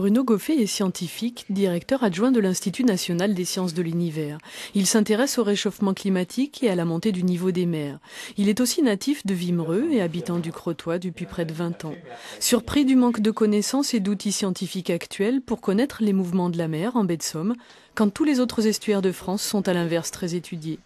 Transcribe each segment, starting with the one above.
Bruno Goffet est scientifique, directeur adjoint de l'Institut national des sciences de l'univers. Il s'intéresse au réchauffement climatique et à la montée du niveau des mers. Il est aussi natif de Wimereux et habitant du Crotoy depuis près de 20 ans. Surpris du manque de connaissances et d'outils scientifiques actuels pour connaître les mouvements de la mer en baie de Somme, quand tous les autres estuaires de France sont à l'inverse très étudiés.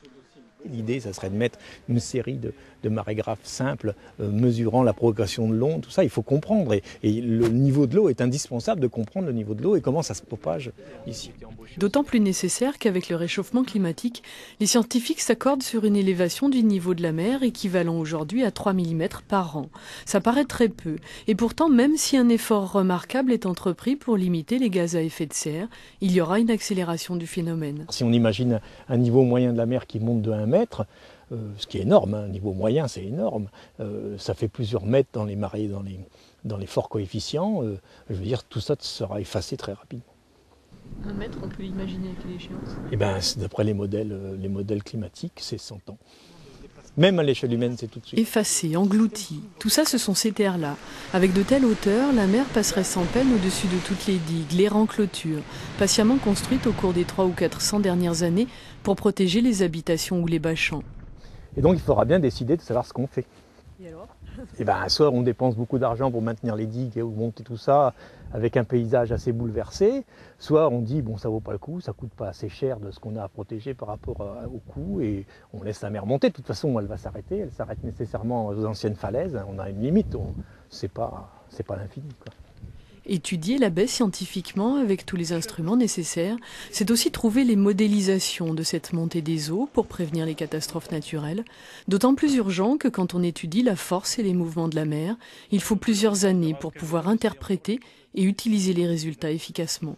L'idée, ça serait de mettre une série de marégraphes simples, mesurant la progression de l'onde, tout ça, il faut comprendre. Et le niveau de l'eau est indispensable de comprendre le niveau de l'eau et comment ça se propage ici. D'autant plus nécessaire qu'avec le réchauffement climatique, les scientifiques s'accordent sur une élévation du niveau de la mer équivalent aujourd'hui à 3 mm par an. Ça paraît très peu. Et pourtant, même si un effort remarquable est entrepris pour limiter les gaz à effet de serre, il y aura une accélération du phénomène. Si on imagine un niveau moyen de la mer qui monte de 1 mètre, ce qui est énorme, un niveau moyen c'est énorme, ça fait plusieurs mètres dans les marées, dans les forts coefficients, je veux dire tout ça sera effacé très rapidement. 1 mètre, on peut l'imaginer à quelle échéance? Eh bien, d'après les modèles climatiques, c'est 100 ans. Même à l'échelle humaine, c'est tout de suite. Effacé, englouti, tout ça ce sont ces terres-là. Avec de telles hauteurs, la mer passerait sans peine au-dessus de toutes les digues, les clôtures, patiemment construites au cours des 300 ou 400 dernières années pour protéger les habitations ou les bâchants. Et donc il faudra bien décider de savoir ce qu'on fait. Et alors ? Et ben, soit on dépense beaucoup d'argent pour maintenir les digues et monter tout ça avec un paysage assez bouleversé, soit on dit bon ça vaut pas le coup, ça coûte pas assez cher de ce qu'on a à protéger par rapport au coût et on laisse la mer monter. De toute façon elle va s'arrêter, elle s'arrête nécessairement aux anciennes falaises, on a une limite, c'est pas l'infini, quoi. Étudier la baie scientifiquement avec tous les instruments nécessaires, c'est aussi trouver les modélisations de cette montée des eaux pour prévenir les catastrophes naturelles, d'autant plus urgent que quand on étudie la force et les mouvements de la mer, il faut plusieurs années pour pouvoir interpréter et utiliser les résultats efficacement.